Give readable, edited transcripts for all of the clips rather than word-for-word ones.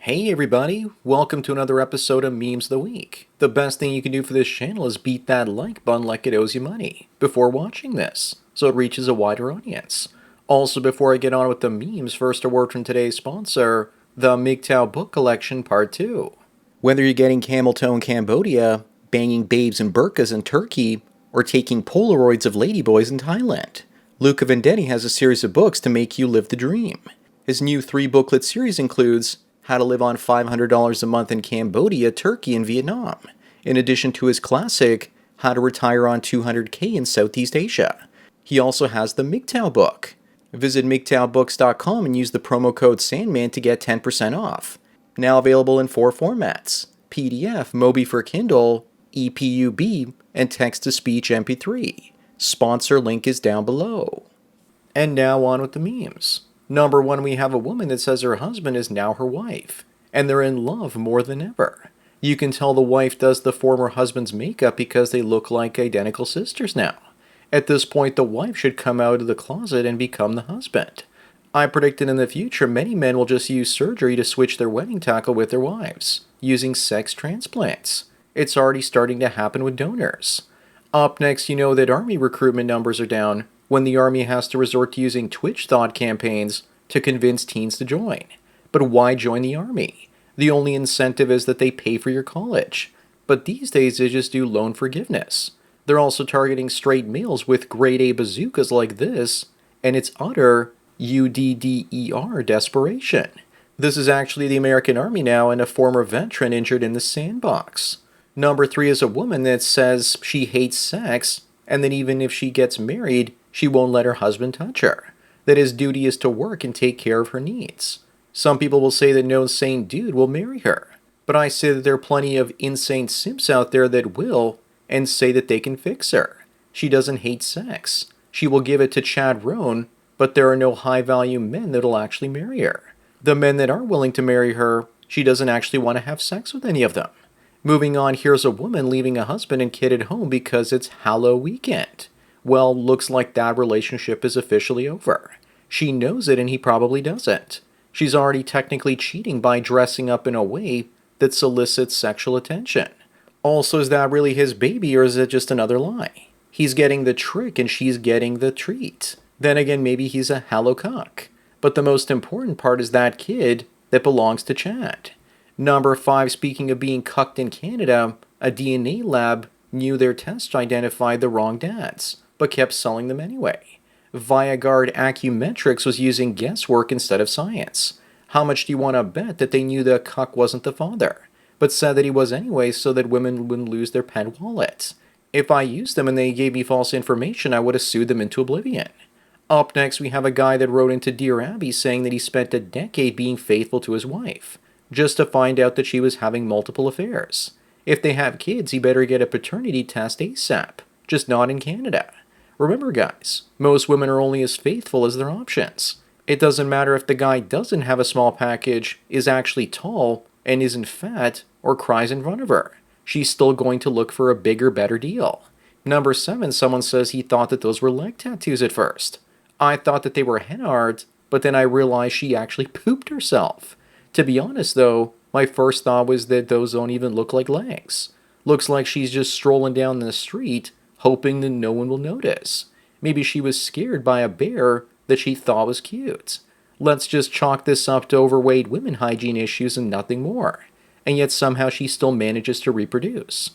Hey everybody, welcome to another episode of Memes of the Week. The best thing you can do for this channel is beat that like button like it owes you money before watching this, so it reaches a wider audience. Also, before I get on with the memes, first a word from today's sponsor, the MGTOW Book Collection Part 2. Whether you're getting camel toe in Cambodia, banging babes in burqas in Turkey, or taking Polaroids of ladyboys in Thailand, Luca Vendetti has a series of books to make you live the dream. His new 3-booklet series includes How to Live on $500 a Month in Cambodia, Turkey, and Vietnam, in addition to his classic, How to Retire on $200K in Southeast Asia. He also has the MGTOW book. Visit MGTOWbooks.com and use the promo code SANDMAN to get 10% off. Now available in 4 formats, PDF, Mobi for Kindle, EPUB, and text-to-speech MP3. Sponsor link is down below. And now on with the memes. Number 1, we have a woman that says her husband is now her wife, and they're in love more than ever. You can tell the wife does the former husband's makeup because they look like identical sisters now. At this point, the wife should come out of the closet and become the husband. I predicted in the future many men will just use surgery to switch their wedding tackle with their wives, using sex transplants. It's already starting to happen with donors. Up next, you know that Army recruitment numbers are down when the Army has to resort to using Twitch thought campaigns to convince teens to join. But why join the Army? The only incentive is that they pay for your college. But these days they just do loan forgiveness. They're also targeting straight males with grade A bazookas like this, and it's utter UDDER desperation. This is actually the American Army now and a former veteran injured in the sandbox. Number 3 is a woman that says she hates sex, and that even if she gets married, she won't let her husband touch her. That his duty is to work and take care of her needs. Some people will say that no sane dude will marry her, but I say that there are plenty of insane simps out there that will, and say that they can fix her. She doesn't hate sex. She will give it to Chad Rohn, but there are no high-value men that'll actually marry her. The men that are willing to marry her, she doesn't actually want to have sex with any of them. Moving on, here's a woman leaving a husband and kid at home because it's Hallow weekend. Well, looks like that relationship is officially over. She knows it and he probably doesn't. She's already technically cheating by dressing up in a way that solicits sexual attention. Also, is that really his baby or is it just another lie? He's getting the trick and she's getting the treat. Then again, maybe he's a Hallow cuck. But the most important part is that kid that belongs to Chad. Number 5, speaking of being cucked in Canada, a DNA lab knew their test identified the wrong dads, but kept selling them anyway. ViaGuard Acumetrics was using guesswork instead of science. How much do you want to bet that they knew the cuck wasn't the father, but said that he was anyway so that women wouldn't lose their pet wallets? If I used them and they gave me false information, I would have sued them into oblivion. Up next, we have a guy that wrote into Dear Abby saying that he spent a decade being faithful to his wife, just to find out that she was having multiple affairs. If they have kids, he better get a paternity test ASAP, just not in Canada. Remember guys, most women are only as faithful as their options. It doesn't matter if the guy doesn't have a small package, is actually tall, and isn't fat, or cries in front of her. She's still going to look for a bigger, better deal. Number 7, someone says he thought that those were leg tattoos at first. I thought that they were henna art, but then I realized she actually pooped herself. To be honest though, my first thought was that those don't even look like legs. Looks like she's just strolling down the street, hoping that no one will notice. Maybe she was scared by a bear that she thought was cute. Let's just chalk this up to overweight women hygiene issues and nothing more. And yet somehow she still manages to reproduce.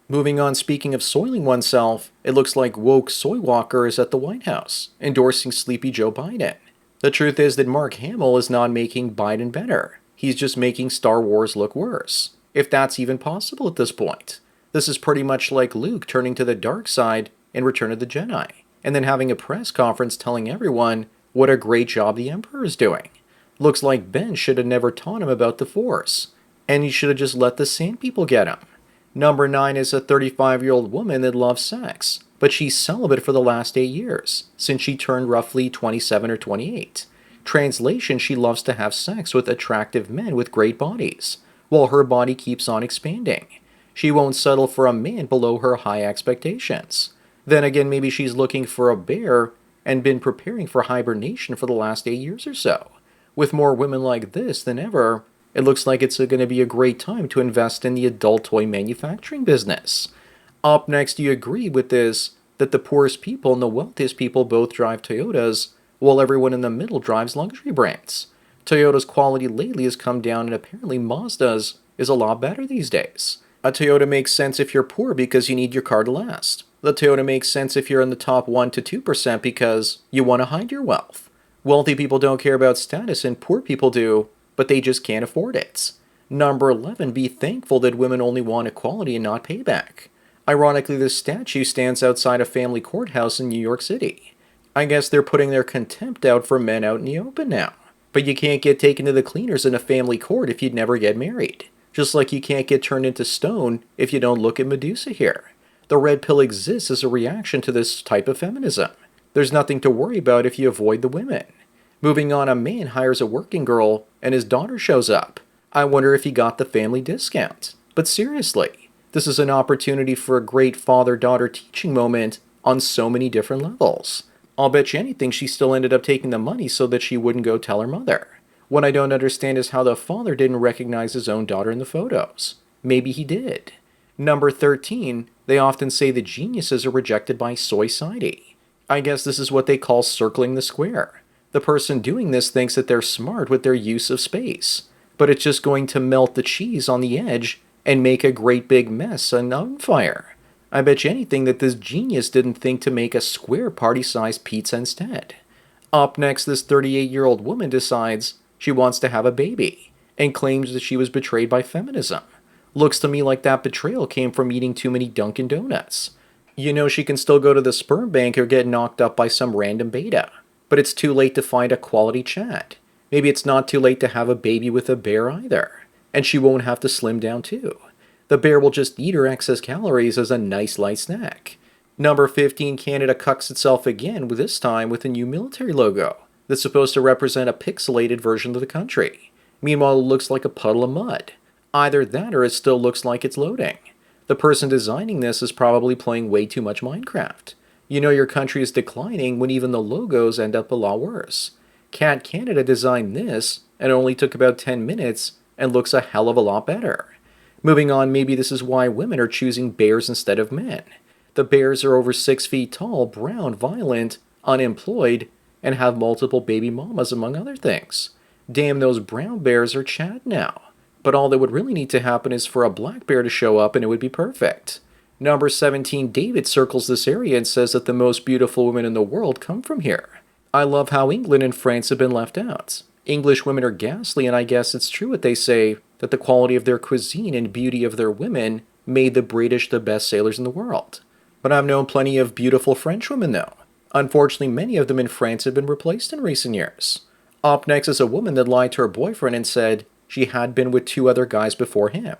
Moving on, speaking of soiling oneself, it looks like woke soy walker is at the White House, endorsing Sleepy Joe Biden. The truth is that Mark Hamill is not making Biden better. He's just making Star Wars look worse, if that's even possible at this point. This is pretty much like Luke turning to the dark side in Return of the Jedi, and then having a press conference telling everyone what a great job the Emperor is doing. Looks like Ben should have never taught him about the Force, and he should have just let the Sand People get him. Number 9 is a 35-year-old woman that loves sex, but she's celibate for the last 8 years, since she turned roughly 27 or 28. Translation, she loves to have sex with attractive men with great bodies, while her body keeps on expanding. She won't settle for a man below her high expectations. Then again, maybe she's looking for a bear and been preparing for hibernation for the last 8 years or so. With more women like this than ever, It looks like it's going to be a great time to invest in the adult toy manufacturing business. Up next, do you agree with this that the poorest people and the wealthiest people both drive Toyotas, while everyone in the middle drives luxury brands? Toyota's quality lately has come down, and apparently Mazda's is a lot better these days. A Toyota makes sense if you're poor because you need your car to last. The Toyota makes sense if you're in the top 1 to 2% because you want to hide your wealth. Wealthy people don't care about status and poor people do, but they just can't afford it. Number 11, be thankful that women only want equality and not payback. Ironically, this statue stands outside a family courthouse in New York City. I guess they're putting their contempt out for men out in the open now. But you can't get taken to the cleaners in a family court if you'd never get married. Just like you can't get turned into stone if you don't look at Medusa here. The red pill exists as a reaction to this type of feminism. There's nothing to worry about if you avoid the women. Moving on, a man hires a working girl and his daughter shows up. I wonder if he got the family discount. But seriously, this is an opportunity for a great father-daughter teaching moment on so many different levels. I'll bet you anything she still ended up taking the money so that she wouldn't go tell her mother. What I don't understand is how the father didn't recognize his own daughter in the photos. Maybe he did. Number 13, they often say the geniuses are rejected by society. I guess this is what they call circling the square. The person doing this thinks that they're smart with their use of space, but it's just going to melt the cheese on the edge and make a great big mess and on fire. I bet you anything that this genius didn't think to make a square party-sized pizza instead. Up next, this 38-year-old woman decides she wants to have a baby and claims that she was betrayed by feminism. Looks to me like that betrayal came from eating too many Dunkin' Donuts. You know she can still go to the sperm bank or get knocked up by some random beta, but it's too late to find a quality chat. Maybe it's not too late to have a baby with a bear either, and she won't have to slim down too. The bear will just eat her excess calories as a nice light snack. Number 15, Canada cucks itself again, with this time with a new military logo that's supposed to represent a pixelated version of the country. Meanwhile, it looks like a puddle of mud. Either that or it still looks like it's loading. The person designing this is probably playing way too much Minecraft. You know your country is declining when even the logos end up a lot worse. Cat Canada designed this, and it only took about 10 minutes, and looks a hell of a lot better. Moving on, maybe this is why women are choosing bears instead of men. The bears are over 6 feet tall, brown, violent, unemployed, and have multiple baby mamas among other things. Damn, those brown bears are Chad now. But all that would really need to happen is for a black bear to show up and it would be perfect. Number 17, David circles this area and says that the most beautiful women in the world come from here. I love how England and France have been left out. English women are ghastly, and I guess it's true what they say, that the quality of their cuisine and beauty of their women made the British the best sailors in the world. But I've known plenty of beautiful French women though. Unfortunately, many of them in France have been replaced in recent years. Up next is a woman that lied to her boyfriend and said she had been with 2 other guys before him,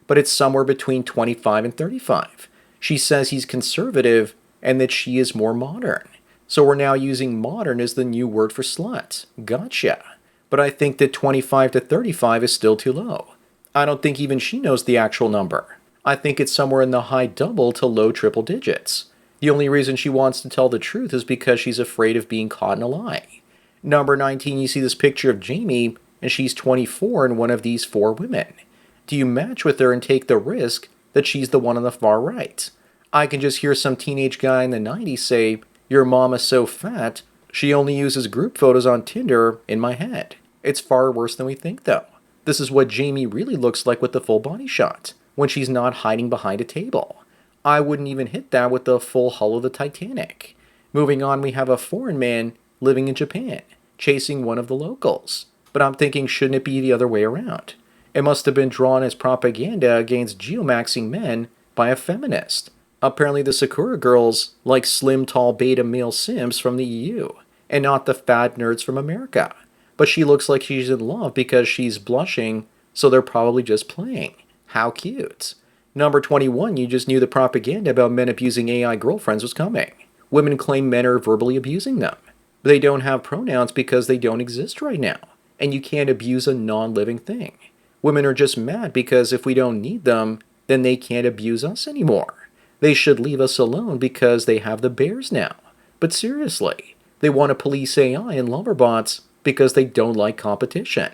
but it's somewhere between 25 and 35. She says he's conservative and that she is more modern. So we're now using modern as the new word for slut. Gotcha. But I think that 25 to 35 is still too low. I don't think even she knows the actual number. I think it's somewhere in the high double to low triple digits. The only reason she wants to tell the truth is because she's afraid of being caught in a lie. Number 19, you see this picture of Jamie, and she's 24 and one of these 4 women. Do you match with her and take the risk that she's the one on the far right? I can just hear some teenage guy in the 90s say, "Your mom is so fat, she only uses group photos on Tinder," in my head. It's far worse than we think though. This is what Jamie really looks like with the full body shot, when she's not hiding behind a table. I wouldn't even hit that with the full hull of the Titanic. Moving on, we have a foreign man living in Japan, chasing one of the locals. But I'm thinking, shouldn't it be the other way around? It must have been drawn as propaganda against geomaxing men by a feminist. Apparently the Sakura girls like slim, tall beta male Sims from the EU, and not the fat nerds from America. But she looks like she's in love because she's blushing, so they're probably just playing. How cute. Number 21, you just knew the propaganda about men abusing AI girlfriends was coming. Women claim men are verbally abusing them. But they don't have pronouns because they don't exist right now. And you can't abuse a non-living thing. Women are just mad because if we don't need them, then they can't abuse us anymore. They should leave us alone because they have the bears now. But seriously, they want to police AI and lover bots because they don't like competition.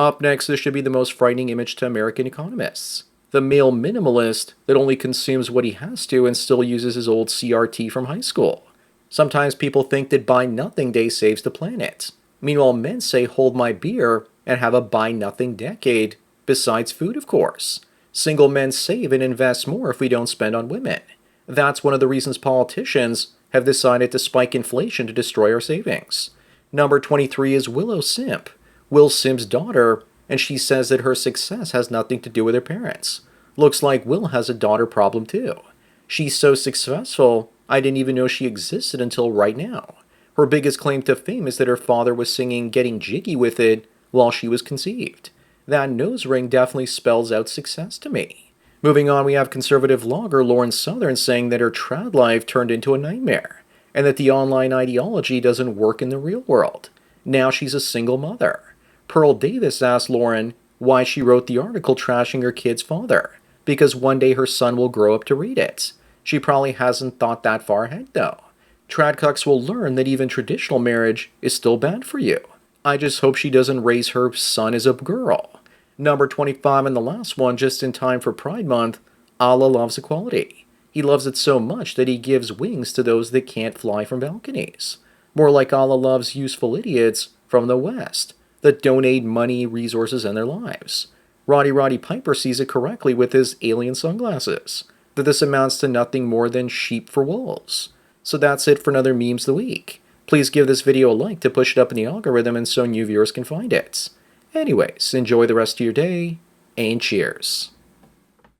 Up next, this should be the most frightening image to American economists. The male minimalist that only consumes what he has to and still uses his old CRT from high school. Sometimes people think that buy nothing day saves the planet. Meanwhile, men say hold my beer and have a buy nothing decade, besides food, of course. Single men save and invest more if we don't spend on women. That's one of the reasons politicians have decided to spike inflation to destroy our savings. Number 23 is Willow Simp, Will Simp's daughter, and she says that her success has nothing to do with her parents. Looks like Will has a daughter problem too. She's so successful, I didn't even know she existed until right now. Her biggest claim to fame is that her father was singing Getting Jiggy with It while she was conceived. That nose ring definitely spells out success to me. Moving on, we have conservative blogger Lauren Southern saying that her trad life turned into a nightmare, and that the online ideology doesn't work in the real world. Now she's a single mother. Pearl Davis asked Lauren why she wrote the article trashing her kid's father, because one day her son will grow up to read it. She probably hasn't thought that far ahead though. Tradcucks will learn that even traditional marriage is still bad for you. I just hope she doesn't raise her son as a girl. Number 25 and the last one, just in time for Pride Month, Allah loves equality. He loves it so much that he gives wings to those that can't fly from balconies. More like Allah loves useful idiots from the West that donate money, resources, and their lives. Roddy Piper sees it correctly with his alien sunglasses, that this amounts to nothing more than sheep for wolves. So that's it for another Memes of the Week. Please give this video a like to push it up in the algorithm and so new viewers can find it. Anyways, enjoy the rest of your day, and cheers.